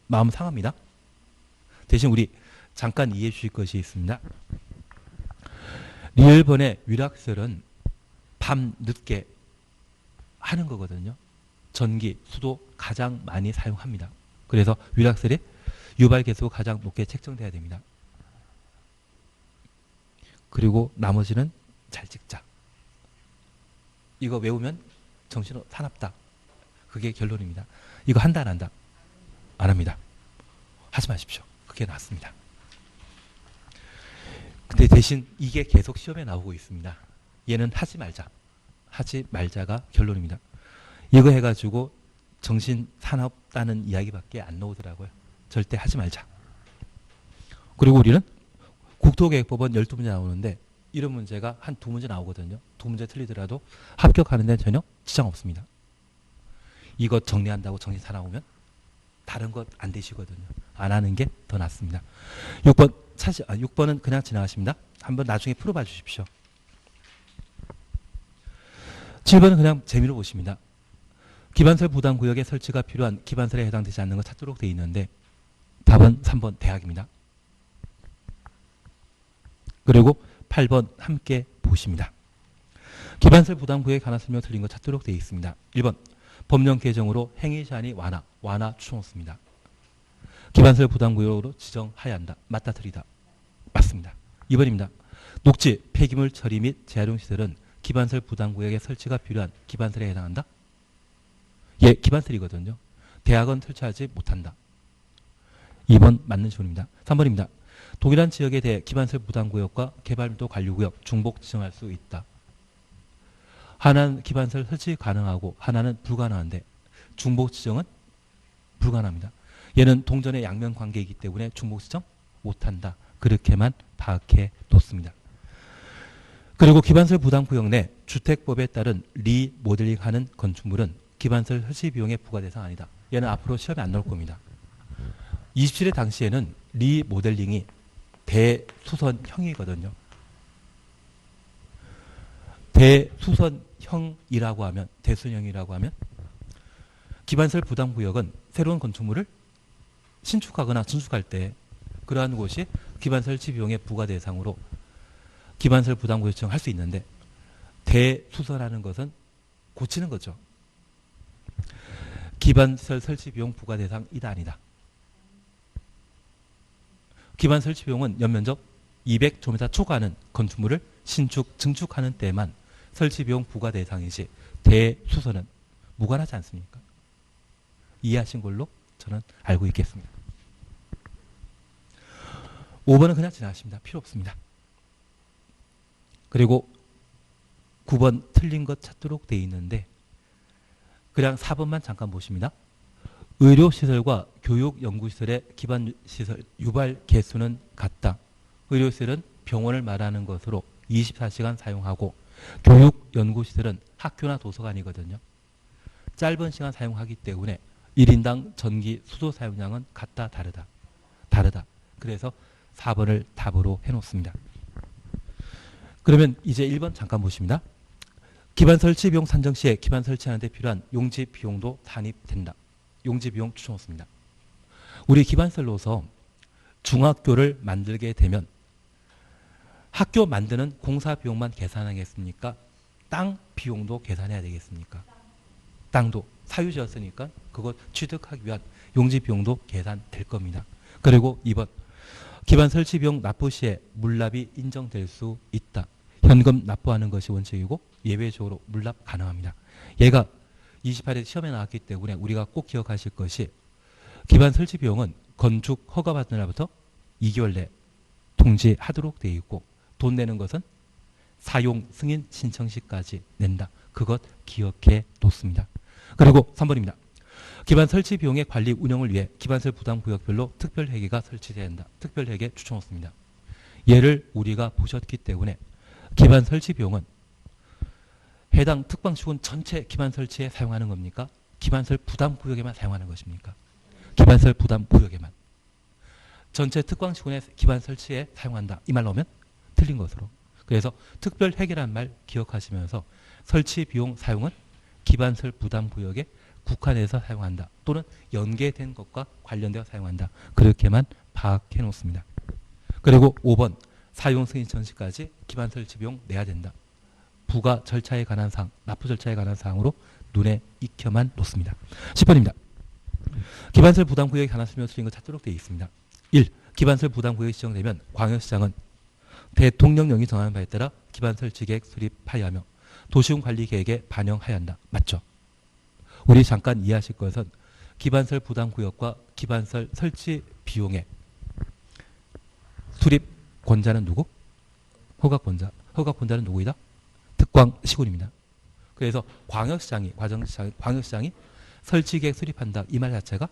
마음 상합니다. 대신 우리 잠깐 이해해 주실 것이 있습니다. 리얼번의 위락설은 밤 늦게 하는 거거든요. 전기, 수도 가장 많이 사용합니다. 그래서 위락설의 유발 개수가 가장 높게 책정돼야 됩니다. 그리고 나머지는 잘 찍자. 이거 외우면 정신은 사납다. 그게 결론입니다. 이거 한다 안 한다? 안 합니다. 하지 마십시오. 그게 낫습니다. 근데 대신 이게 계속 시험에 나오고 있습니다. 얘는 하지 말자. 하지 말자가 결론입니다. 이거 해가지고 정신 사납다는 이야기밖에 안 나오더라고요. 절대 하지 말자. 그리고 우리는 국토계획법은 12문제 나오는데 이런 문제가 한 2문제 나오거든요. 2문제 틀리더라도 합격하는 데는 전혀 지장 없습니다. 이거 정리한다고 정신 사나우면 다른 것 안 되시거든요. 안 하는 게 더 낫습니다. 6번은 그냥 지나가십니다. 한번 나중에 풀어봐 주십시오. 7번은 그냥 재미로 보십니다. 기반설 부담구역에 설치가 필요한 기반설에 해당되지 않는 것 찾도록 되어 있는데 답은 3번 대학입니다. 그리고 8번 함께 보십니다. 기반설 부담구역에 관한 설명 틀린 것 찾도록 되어 있습니다. 1번 법령 개정으로 행위 제한이 완화 추천없습니다. 기반설 부담구역으로 지정하여야 한다. 맞다 틀리다. 맞습니다. 2번입니다. 녹지, 폐기물 처리 및 재활용 시설은 기반설 부담구역에 설치가 필요한 기반설에 해당한다? 예, 기반설이거든요. 대학은 설치하지 못한다. 2번 맞는 질문입니다. 3번입니다. 동일한 지역에 대해 기반설 부담구역과 개발밀도 관리구역 중복 지정할 수 있다. 하나는 기반설 설치 가능하고 하나는 불가능한데 중복 지정은 불가능합니다. 얘는 동전의 양면 관계이기 때문에 중복 지정 못한다. 그렇게만 파악해 뒀습니다. 그리고 기반설 부담구역 내 주택법에 따른 리모델링하는 건축물은 기반설 설치 비용의 부과 대상 아니다. 얘는 앞으로 시험에 안 나올 겁니다. 27회 당시에는 리모델링이 대수선형이거든요. 대수선형이라고 하면 대수선형이라고 하면 기반설 부담구역은 새로운 건축물을 신축하거나 증축할 때 그러한 곳이 기반설 설치 비용의 부과 대상으로 기반설 부담구역 지정할 수 있는데 대수선하는 것은 고치는 거죠. 기반설 설치 비용 부과 대상 이다 아니다. 기반 설치 비용은 연면적 200제곱미터 초과하는 건축물을 신축, 증축하는 때만 설치 비용 부과 대상이지 대수선은 무관하지 않습니까? 이해하신 걸로 저는 알고 있겠습니다. 5번은 그냥 지나가십니다. 필요 없습니다. 그리고 9번 틀린 것 찾도록 되어 있는데 그냥 4번만 잠깐 보십니다. 의료시설과 교육연구시설의 기반시설 유발 개수는 같다. 의료시설은 병원을 말하는 것으로 24시간 사용하고 교육연구시설은 학교나 도서관이거든요. 짧은 시간 사용하기 때문에 1인당 전기 수도 사용량은 같다 다르다. 그래서 4번을 답으로 해놓습니다. 그러면 이제 1번 잠깐 보십니다. 기반 설치 비용 산정 시에 기반 설치하는 데 필요한 용지 비용도 산입된다. 용지 비용 추천 없습니다. 우리 기반설로서 중학교를 만들게 되면 학교 만드는 공사 비용만 계산하겠습니까? 땅 비용도 계산해야 되겠습니까? 땅도 사유지였으니까 그것 취득하기 위한 용지 비용도 계산될 겁니다. 그리고 2번 기반 설치 비용 납부 시에 물납이 인정될 수 있다. 현금 납부하는 것이 원칙이고 예외적으로 물납 가능합니다. 얘가 28회 시험에 나왔기 때문에 우리가 꼭 기억하실 것이 기반 설치 비용은 건축 허가받은 날부터 2개월 내 통지하도록 되어 있고 돈 내는 것은 사용 승인 신청 시까지 낸다. 그것 기억해 놓습니다. 그리고 3번입니다. 기반 설치 비용의 관리 운영을 위해 기반설 부담구역별로 특별회계가 설치돼야 한다. 특별회계 추천 없습니다. 얘를 우리가 보셨기 때문에 기반 설치 비용은 해당 특방시군 전체 기반 설치에 사용하는 겁니까? 기반설 부담구역에만 사용하는 것입니까? 기반설 부담구역에만. 전체 특방시군의 기반 설치에 사용한다. 이 말 나오면 틀린 것으로. 그래서 특별회계란 말 기억하시면서 설치 비용 사용은 기반설 부담구역에 국한해서 사용한다. 또는 연계된 것과 관련되어 사용한다. 그렇게만 파악해 놓습니다. 그리고 5번 사용 승인 전시까지 기반 설치 비용 내야 된다. 부가 절차에 관한 사항, 납부 절차에 관한 사항으로 눈에 익혀만 놓습니다. 10번입니다. 기반설 부담구역에 관한 설명 수인 것 찾도록 되어 있습니다. 1. 기반설 부담구역이 지정되면 광역시장은 대통령령이 정하는 바에 따라 기반설 지계획 수립하여야 하며 도시군 관리 계획에 반영하여야 한다. 맞죠? 우리 잠깐 이해하실 것은 기반설 부담구역과 기반설 설치 비용의 수립 권자는 누구? 허가권자. 허가권자는 누구이다? 특광시군입니다. 그래서 광역시장이 설치 계획 수립한다. 이 말 자체가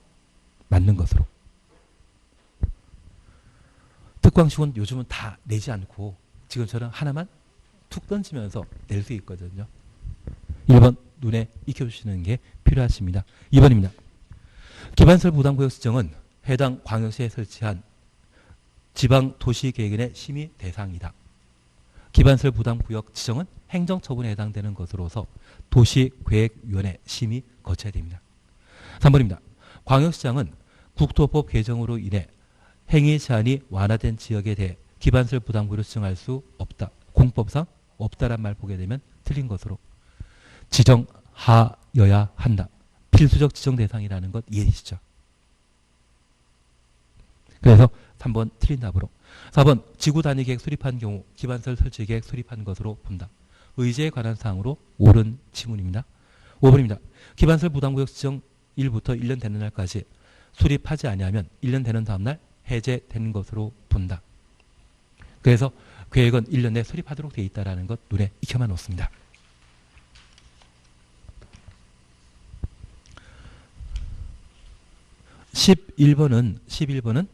맞는 것으로. 특광시군 요즘은 다 내지 않고 지금처럼 하나만 툭 던지면서 낼 수 있거든요. 1번 눈에 익혀주시는 게 필요하십니다. 2번입니다. 기반설 부담구역 지정은 해당 광역시에 설치한 지방도시계획원의 심의 대상이다. 기반설 부담구역 지정은 행정처분에 해당되는 것으로서 도시계획위원회 심의 거쳐야 됩니다. 3번입니다. 광역시장은 국토법 개정으로 인해 행위 제한이 완화된 지역에 대해 기반설 부담구역을 지정할 수 없다. 공법상 없다란 말 보게 되면 틀린 것으로 지정하여야 한다. 필수적 지정 대상이라는 것 이해되시죠? 그래서 3번 틀린 답으로. 4번 지구 단위 계획 수립한 경우 기반설 설치 계획 수립한 것으로 본다. 의제에 관한 사항으로 옳은 지문입니다. 5번입니다. 기반설 부담구역 지정 1부터 1년 되는 날까지 수립하지 아니하면 1년 되는 다음 날 해제되는 것으로 본다. 그래서 계획은 1년 내에 수립하도록 되어 있다는 것 눈에 익혀만 놓습니다. (11번은)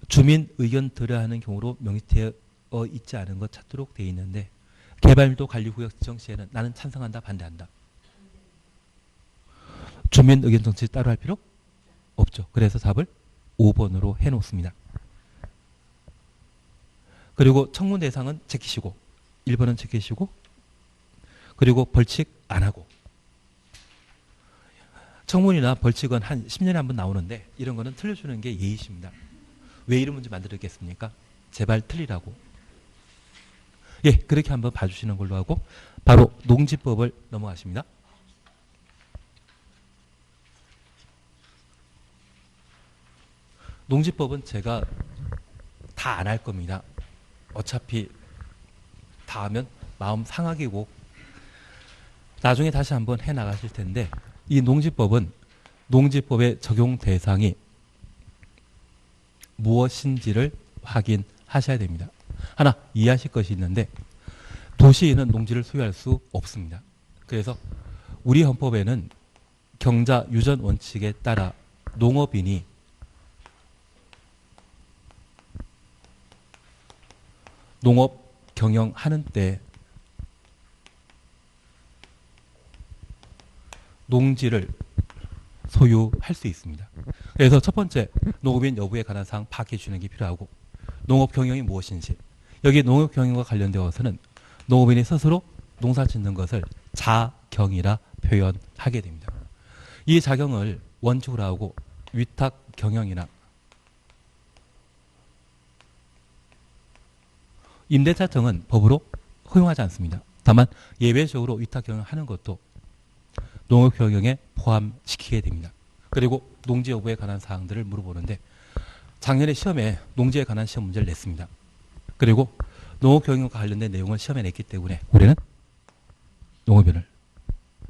주민 의견 들어야 하는 경우로 명시되어 있지 않은 것 찾도록 되어 있는데 개발밀도 관리구역 지정 시에는 나는 찬성한다 반대한다. 주민 의견 정치 따로 할 필요 없죠. 그래서 답을 5번으로 해놓습니다. 그리고 청문 대상은 제끼시고 1번은 제끼시고 그리고 벌칙 안 하고 청문이나 벌칙은 한 10년에 한 번 나오는데 이런 거는 틀려주는 게 예의십니다. 왜 이런 문제 만들었겠습니까? 제발 틀리라고. 예, 그렇게 한번 봐주시는 걸로 하고 바로 농지법을 넘어가십니다. 농지법은 제가 다 안 할 겁니다. 어차피 다 하면 마음 상하기고 나중에 다시 한번 해 나가실 텐데 이 농지법은 농지법의 적용 대상이 무엇인지를 확인하셔야 됩니다. 하나 이해하실 것이 있는데 도시에는 농지를 소유할 수 없습니다. 그래서 우리 헌법에는 경자 유전 원칙에 따라 농업인이 농업 경영하는 때 농지를 소유할 수 있습니다. 그래서 첫 번째 농업인 여부에 관한 사항 파악해 주는 게 필요하고 농업 경영이 무엇인지 여기 농업 경영과 관련되어서는 농업인이 스스로 농사 짓는 것을 자경이라 표현하게 됩니다. 이 자경을 원칙으로 하고 위탁 경영이나 임대차청은 법으로 허용하지 않습니다. 다만 예외적으로 위탁 경영하는 것도 농업 경영에 포함시키게 됩니다. 그리고 농지 여부에 관한 사항들을 물어보는데 작년에 시험에 농지에 관한 시험 문제를 냈습니다. 그리고 농업 경영과 관련된 내용을 시험에 냈기 때문에 올해는 농업인을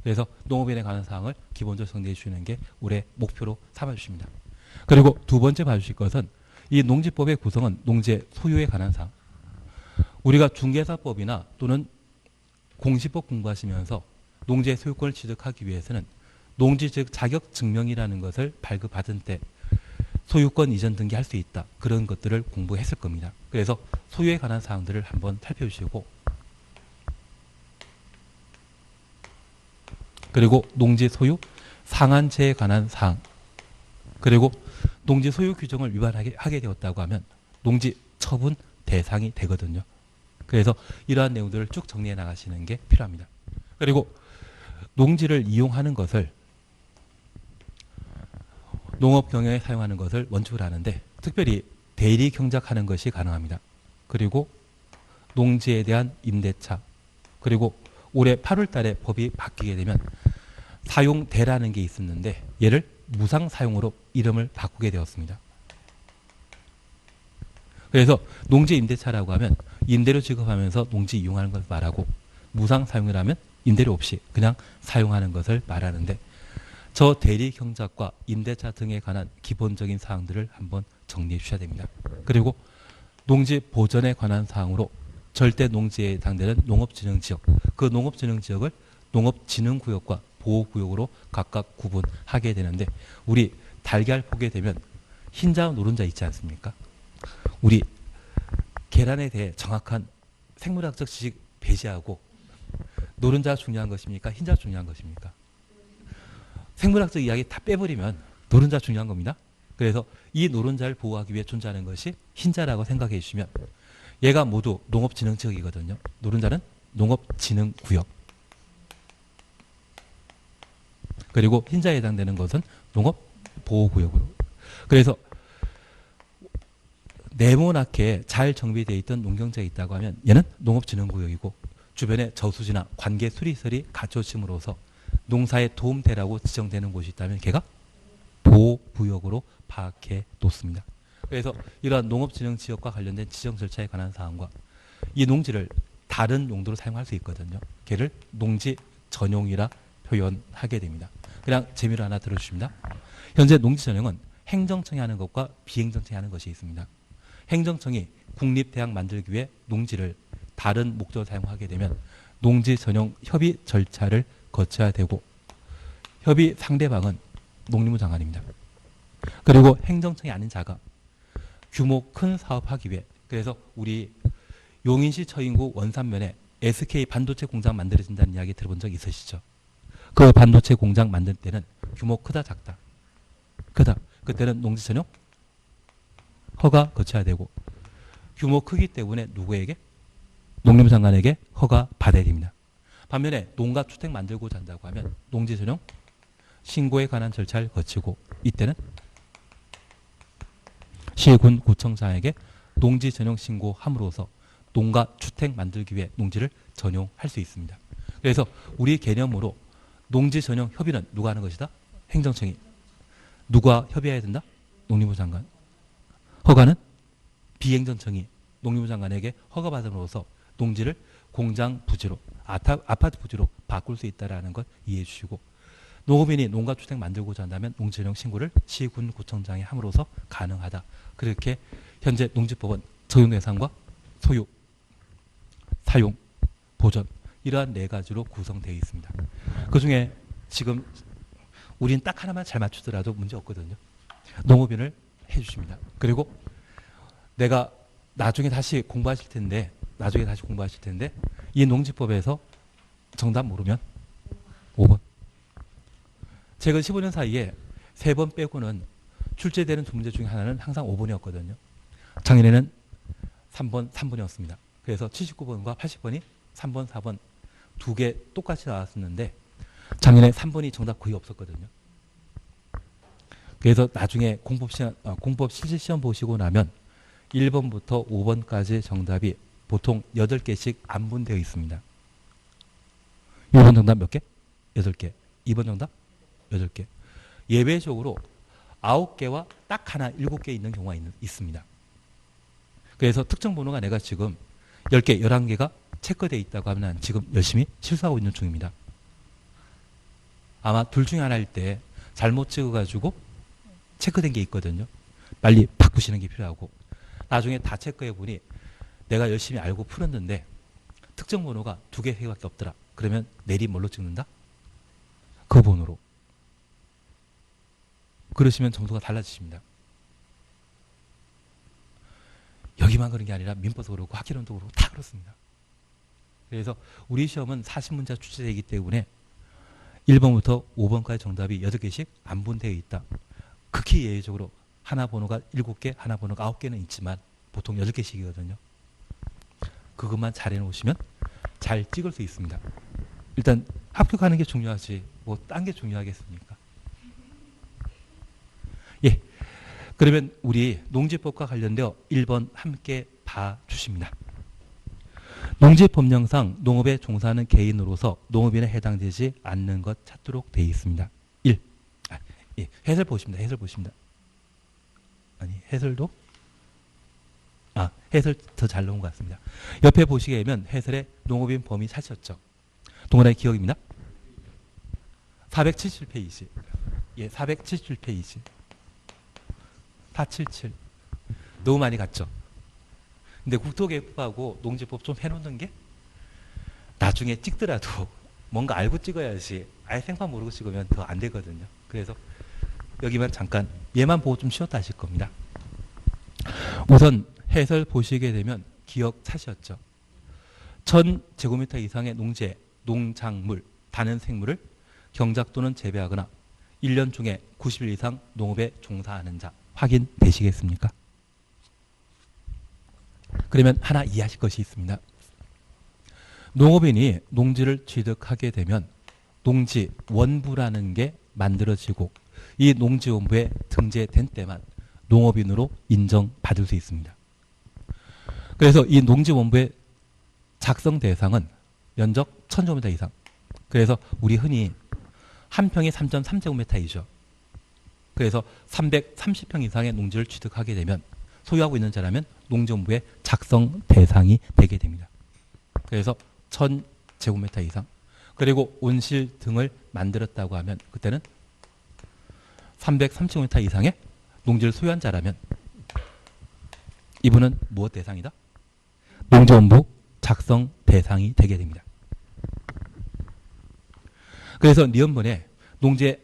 그래서 농업인에 관한 사항을 기본적으로 정리해 주시는 게 올해 목표로 삼아 주십니다. 그리고 두 번째 봐주실 것은 이 농지법의 구성은 농지의 소유에 관한 사항. 우리가 중개사법이나 또는 공시법 공부하시면서 농지의 소유권을 취득하기 위해서는 농지 즉 자격 증명이라는 것을 발급받은 때 소유권 이전 등기할 수 있다. 그런 것들을 공부했을 겁니다. 그래서 소유에 관한 사항들을 한번 살펴주시고 그리고 농지 소유 상한제에 관한 사항 그리고 농지 소유 규정을 위반하게 되었다고 하면 농지 처분 대상이 되거든요. 그래서 이러한 내용들을 쭉 정리해 나가시는 게 필요합니다. 그리고 농지를 이용하는 것을 농업 경영에 사용하는 것을 원칙으로 하는데 특별히 대리 경작하는 것이 가능합니다. 그리고 농지에 대한 임대차 그리고 올해 8월 달에 법이 바뀌게 되면 사용대라는 게 있었는데 얘를 무상 사용으로 이름을 바꾸게 되었습니다. 그래서 농지 임대차라고 하면 임대료 지급하면서 농지 이용하는 것을 말하고 무상 사용이라면 임대료 없이 그냥 사용하는 것을 말하는데 저 대리 경작과 임대차 등에 관한 기본적인 사항들을 한번 정리해 주셔야 됩니다. 그리고 농지 보전에 관한 사항으로 절대 농지에 해당되는 농업진흥지역, 그 농업진흥지역을 농업진흥구역과 보호구역으로 각각 구분하게 되는데 우리 달걀 보게 되면 흰자 노른자 있지 않습니까? 우리 계란에 대해 정확한 생물학적 지식 배제하고 노른자가 중요한 것입니까? 흰자가 중요한 것입니까? 생물학적 이야기 다 빼버리면 노른자 중요한 겁니다. 그래서 이 노른자를 보호하기 위해 존재하는 것이 흰자라고 생각해 주시면 얘가 모두 농업진흥지역이거든요. 노른자는 농업진흥구역. 그리고 흰자에 해당되는 것은 농업보호구역으로. 그래서 네모나게 잘 정비되어 있던 농경지가 있다고 하면 얘는 농업진흥구역이고 주변에 저수지나 관계 수리설이 갖춰짐으로써 농사에 도움되라고 지정되는 곳이 있다면 걔가 보호구역으로 파악해 놓습니다. 그래서 이러한 농업진흥지역과 관련된 지정 절차에 관한 사항과 이 농지를 다른 용도로 사용할 수 있거든요. 걔를 농지 전용이라 표현하게 됩니다. 그냥 재미로 하나 들어주십니다. 현재 농지 전용은 행정청이 하는 것과 비행정청이 하는 것이 있습니다. 행정청이 국립대학 만들기 위해 농지를 다른 목적으로 사용하게 되면 농지 전용 협의 절차를 거쳐야 되고 협의 상대방은 농림부 장관입니다. 그리고 행정청이 아닌 자가 규모 큰 사업하기 위해 그래서 우리 용인시 처인구 원산면에 SK 반도체 공장 만들어진다는 이야기 들어본 적 있으시죠? 그 반도체 공장 만들 때는 규모 크다 작다? 크다. 그때는 농지 전용 허가 거쳐야 되고 규모 크기 때문에 누구에게? 농림부 장관에게 허가 받아야 됩니다. 반면에 농가 주택 만들고자 한다고 하면 농지 전용 신고에 관한 절차를 거치고 이때는 시군 구청장에게 농지 전용 신고함으로써 농가 주택 만들기 위해 농지를 전용할 수 있습니다. 그래서 우리 개념으로 농지 전용 협의는 누가 하는 것이다? 행정청이. 누가 협의해야 된다? 농림부 장관. 허가는 비행정청이 농림부 장관에게 허가받음으로써 농지를 공장 부지로 아파트 부지로 바꿀 수 있다는 것 이해해 주시고 농업인이 농가 주택 만들고자 한다면 농지 전용 신고를 시군 구청장이 함으로써 가능하다. 그렇게 현재 농지법은 적용 예산과 소유, 사용, 보전 이러한 네 가지로 구성되어 있습니다. 그중에 지금 우린 딱 하나만 잘 맞추더라도 문제 없거든요. 농업인을 해주십니다. 그리고 내가 나중에 다시 공부하실 텐데 이 농지법에서 정답 모르면 5번. 최근 15년 사이에 3번 빼고는 출제되는 두 문제 중에 하나는 항상 5번이었거든요. 작년에는 3번이었습니다. 그래서 79번과 80번이 3번, 4번 두 개 똑같이 나왔었는데 작년에 3번이 정답 거의 없었거든요. 그래서 나중에 공법 실질시험 보시고 나면 1번부터 5번까지 정답이 보통 8개씩 안분되어 있습니다. 1번 정답 몇 개? 8개. 2번 정답? 8개. 예외적으로 9개와 딱 하나 7개 있는 경우가 있습니다. 그래서 특정 번호가 내가 지금 10개, 11개가 체크되어 있다고 하면 지금 열심히 실수하고 있는 중입니다. 아마 둘 중에 하나일 때 잘못 찍어가지고 체크된 게 있거든요. 빨리 바꾸시는 게 필요하고 나중에 다 체크해 보니 내가 열심히 알고 풀었는데 특정 번호가 2개, 3개밖에 없더라. 그러면 내리 뭘로 찍는다? 그 번호로. 그러시면 점수가 달라지십니다. 여기만 그런 게 아니라 민법도 그렇고 학기론도 그렇고 다 그렇습니다. 그래서 우리 시험은 40문제 출제되기 때문에 1번부터 5번까지 정답이 8개씩 안분되어 있다. 극히 예외적으로 하나 번호가 7개, 하나 번호가 9개는 있지만 보통 8개씩이거든요. 그것만 잘 해놓으시면 잘 찍을 수 있습니다. 일단 합격하는 게 중요하지 뭐 딴 게 중요하겠습니까? 예, 그러면 우리 농지법과 관련되어 1번 함께 봐주십니다. 농지법령상 농업에 종사하는 개인으로서 농업인에 해당되지 않는 것 찾도록 되어 있습니다. 1. 예, 해설 보십니다. 해설 보십니다. 아니, 해설도? 해설 더 잘 나온 것 같습니다. 옆에 보시게 되면 해설에 농업인 범위 찾으셨죠? 동그라미 기억입니다. 477페이지. 예, 477페이지. 477. 너무 많이 갔죠? 근데 국토개법하고 농지법 좀 해놓는 게 나중에 찍더라도 뭔가 알고 찍어야지 아예 생판 모르고 찍으면 더 안 되거든요. 그래서 여기만 잠깐 얘만 보고 좀 쉬었다 하실 겁니다. 우선 해설 보시게 되면 기억 차시였죠. 1000제곱미터 이상의 농재, 농작물, 다른 생물을 경작 또는 재배하거나 1년 중에 90일 이상 농업에 종사하는 자 확인되시겠습니까? 그러면 하나 이해하실 것이 있습니다. 농업인이 농지를 취득하게 되면 농지 원부라는 게 만들어지고 이 농지원부에 등재된 때만 농업인으로 인정받을 수 있습니다. 그래서 이 농지원부의 작성 대상은 면적 1000제곱미터 이상. 그래서 우리 흔히 한 평이 3.3제곱미터이죠. 그래서 330평 이상의 농지를 취득하게 되면 소유하고 있는 자라면 농지원부의 작성 대상이 되게 됩니다. 그래서 1000제곱미터 이상. 그리고 온실 등을 만들었다고 하면 그때는 330m 이상의 농지를 소유한 자라면 이분은 무엇 대상이다? 농지원부 작성 대상이 되게 됩니다. 그래서 니은번에 농지에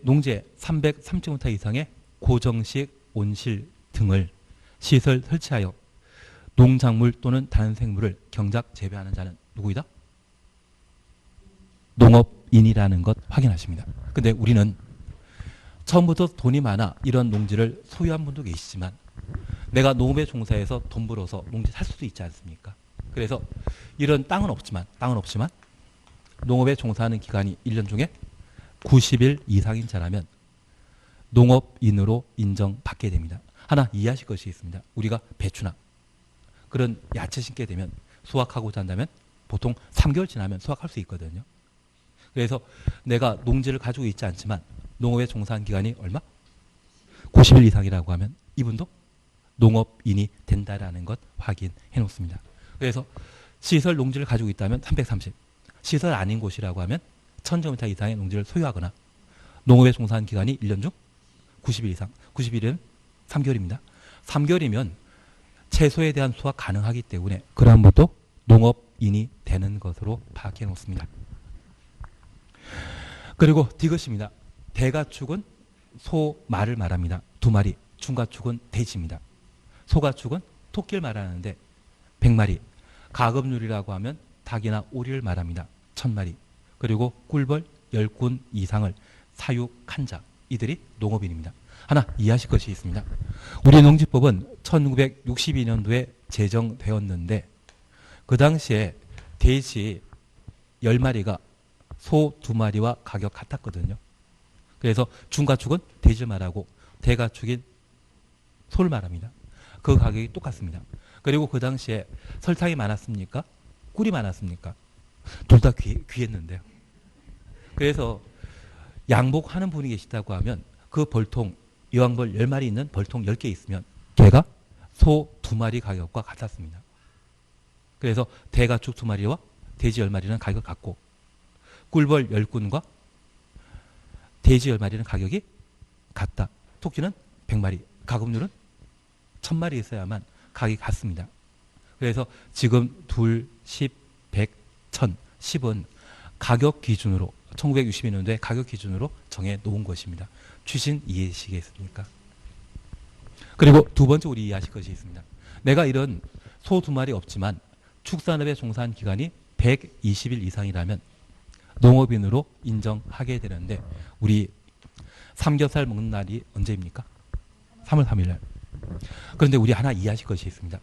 330m 이상의 고정식 온실 등을 시설 설치하여 농작물 또는 다른 생물을 경작 재배하는 자는 누구이다? 농업인이라는 것 확인하십니다. 근데 우리는 처음부터 돈이 많아 이런 농지를 소유한 분도 계시지만 내가 농업에 종사해서 돈 벌어서 농지 살 수도 있지 않습니까? 그래서 이런 땅은 없지만 농업에 종사하는 기간이 1년 중에 90일 이상인 자라면 농업인으로 인정받게 됩니다. 하나 이해하실 것이 있습니다. 우리가 배추나 그런 야채 심게 되면 수확하고자 한다면 보통 3개월 지나면 수확할 수 있거든요. 그래서 내가 농지를 가지고 있지 않지만 농업에 종사한 기간이 얼마? 90일 이상이라고 하면 이분도 농업인이 된다라는 것 확인해 놓습니다. 그래서 시설 농지를 가지고 있다면 330, 시설 아닌 곳이라고 하면 1000제곱미터 이상의 농지를 소유하거나 농업에 종사한 기간이 1년 중 90일 이상, 90일은 3개월입니다. 3개월이면 채소에 대한 수확 가능하기 때문에 그러한 분도 농업인이 되는 것으로 파악해 놓습니다. 그리고 디귿입니다. 대가축은 소, 말을 말합니다. 2마리. 중가축은 돼지입니다. 소가축은 토끼를 말하는데 100마리. 가급률이라고 하면 닭이나 오리를 말합니다. 1000마리. 그리고 꿀벌 10군 이상을 사육한 자. 이들이 농업인입니다. 하나 이해하실 것이 있습니다. 우리 농지법은 1962년도에 제정되었는데 그 당시에 돼지 10마리가 소 2마리와 가격 같았거든요. 그래서 중가축은 돼지를 말하고 대가축인 소를 말합니다. 그 가격이 똑같습니다. 그리고 그 당시에 설탕이 많았습니까? 꿀이 많았습니까? 둘 다 귀했는데요. 그래서 양복하는 분이 계시다고 하면 그 벌통, 여왕벌 10마리 있는 벌통 10개 있으면 걔가 소 2마리 가격과 같았습니다. 그래서 대가축 2마리와 돼지 10마리는 가격 같고 꿀벌 10군과 돼지 10마리는 가격이 같다. 토끼는 100마리, 가급률은 1000마리 있어야만 가격이 같습니다. 그래서 지금 2, 10, 100, 1000, 10은 가격 기준으로 1962년도에 가격 기준으로 정해 놓은 것입니다. 추신 이해하시겠습니까? 그리고 두 번째 우리 이해하실 것이 있습니다. 내가 이런 소 2마리 없지만 축산업에 종사한 기간이 120일 이상이라면 농업인으로 인정하게 되는데 우리 삼겹살 먹는 날이 언제입니까? 3월 3일 날. 그런데 우리 하나 이해하실 것이 있습니다.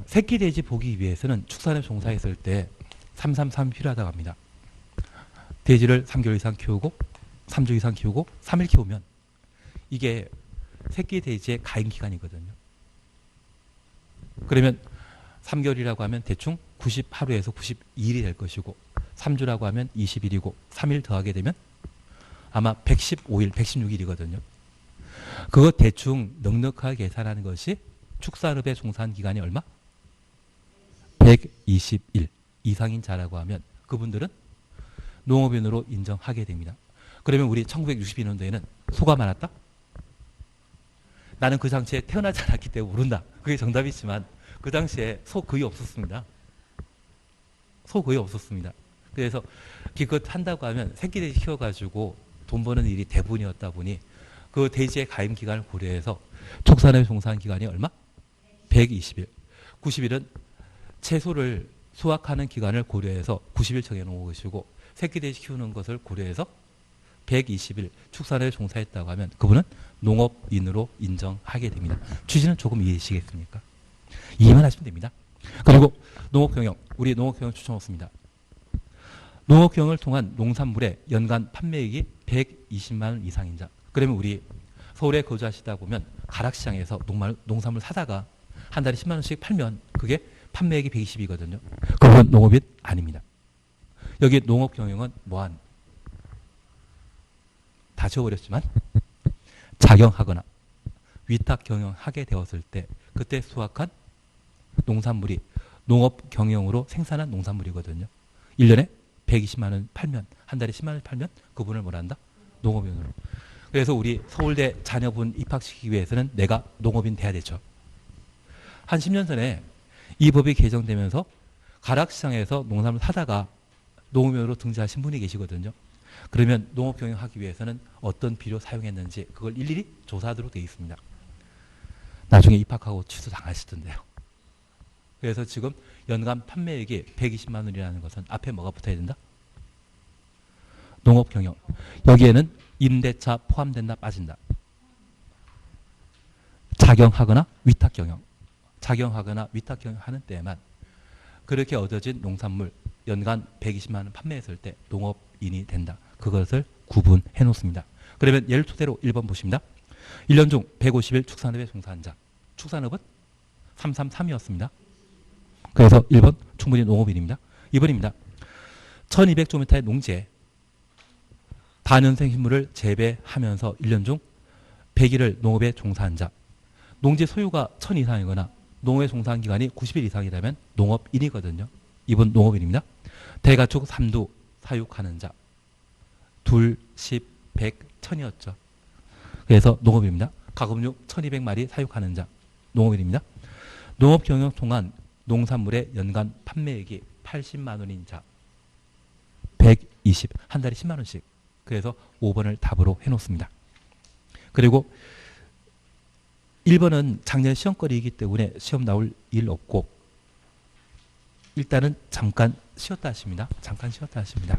새끼 돼지 보기 위해서는 축산업에 종사했을 때 333 필요하다고 합니다. 돼지를 3개월 이상 키우고 3주 이상 키우고 3일 키우면 이게 새끼 돼지의 가임 기간이거든요. 그러면 3개월이라고 하면 대충 90하루에서 92일이 될 것이고 3주라고 하면 20일이고 3일 더하게 되면 아마 115일, 116일이거든요. 그거 대충 넉넉하게 계산하는 것이 축산업에 종사한 기간이 얼마? 120일 이상인 자라고 하면 그분들은 농업인으로 인정하게 됩니다. 그러면 우리 1962년도에는 소가 많았다? 나는 그 당시에 태어나지 않았기 때문에 모른다. 그게 정답이지만 그 당시에 소 거의 없었습니다. 소 거의 없었습니다. 그래서 기껏 한다고 하면 새끼돼지 키워가지고 돈 버는 일이 대부분이었다 보니 그 돼지의 가임 기간을 고려해서 축산업에 종사한 기간이 얼마? 120일. 90일은 채소를 수확하는 기간을 고려해서 90일 정해놓은 것이고 새끼돼지 키우는 것을 고려해서 120일 축산업에 종사했다고 하면 그분은 농업인으로 인정하게 됩니다. 취지는 조금 이해하시겠습니까? 이해만 하시면 됩니다. 그리고 농업경영, 우리 농업경영 추천했습니다. 농업경영을 통한 농산물의 연간 판매액이 120만 원 이상인 자. 그러면 우리 서울에 거주하시다 보면 가락시장에서 농산물 사다가 한 달에 10만 원씩 팔면 그게 판매액이 120이거든요. 그건 농업인 아닙니다. 여기 농업경영은 뭐한 다 지워버렸지만 작용하거나 위탁경영하게 되었을 때 그때 수확한 농산물이 농업경영으로 생산한 농산물이거든요. 1년에 120만 원 팔면 한 달에 10만 원 팔면 그분을 뭐란다? 농업인으로. 그래서 우리 서울대 자녀분 입학시키기 위해서는 내가 농업인 돼야 되죠. 한 10년 전에 이 법이 개정되면서 가락시장에서 농산물 사다가 농업인으로 등재하신 분이 계시거든요. 그러면 농업경영하기 위해서는 어떤 비료 사용했는지 그걸 일일이 조사하도록 되어 있습니다. 나중에 입학하고 취소당하시던데요. 그래서 지금 연간 판매액이 120만 원이라는 것은 앞에 뭐가 붙어야 된다? 농업경영. 여기에는 임대차 포함된다 빠진다. 작용하거나 위탁경영. 작용하거나 위탁경영 하는 때에만 그렇게 얻어진 농산물 연간 120만 원 판매했을 때 농업인이 된다. 그것을 구분해 놓습니다. 그러면 예를 토대로 1번 보십니다. 1년 중 150일 축산업에 종사한 자. 축산업은 333이었습니다. 그래서 1번 충분히 농업인입니다. 2번입니다. 1200제곱미터의 농지에 다년생 식물을 재배하면서 1년 중 100일을 농업에 종사한 자. 농지 소유가 1000 이상이거나 농업에 종사한 기간이 90일 이상이라면 농업인이거든요. 2번 농업인입니다. 대가축 3두 사육하는 자. 둘, 10, 100, 1000이었죠. 그래서 농업인입니다. 가금육 1200마리 사육하는 자. 농업인입니다. 농업경영 통한 농산물의 연간 판매액이 80만 원인 자. 120, 한 달에 10만 원씩. 그래서 5번을 답으로 해놓습니다. 그리고 1번은 작년 시험거리이기 때문에 시험 나올 일 없고 일단은 잠깐 쉬었다 하십니다. 잠깐 쉬었다 하십니다.